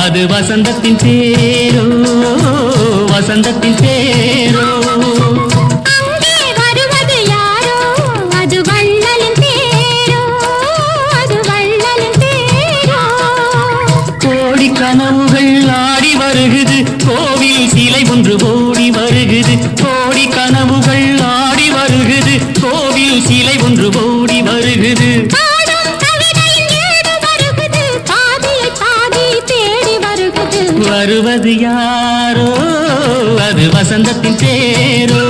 அது வசந்தத்தின் தேரோ வசந்தத்தின் தேரோ அங்கே வருவது யாரோ அது வள்ளலின் தேரோ அது வள்ளலின் தேரோ கோடி கனவுகள் ஆடி வருகுது கோவில் சிலை ஒன்று ஓடி வருகுது கோடி கனவுகள் ஆடி வருகுது கோவில் சிலை ஒன்று ஓடி வருகுது பாடும் கவிதையில் ஏடு வருகுது பாதியை பாதி தேடி வருகுது வருவது யாரோ அது வசந்தத்தின் தேரோ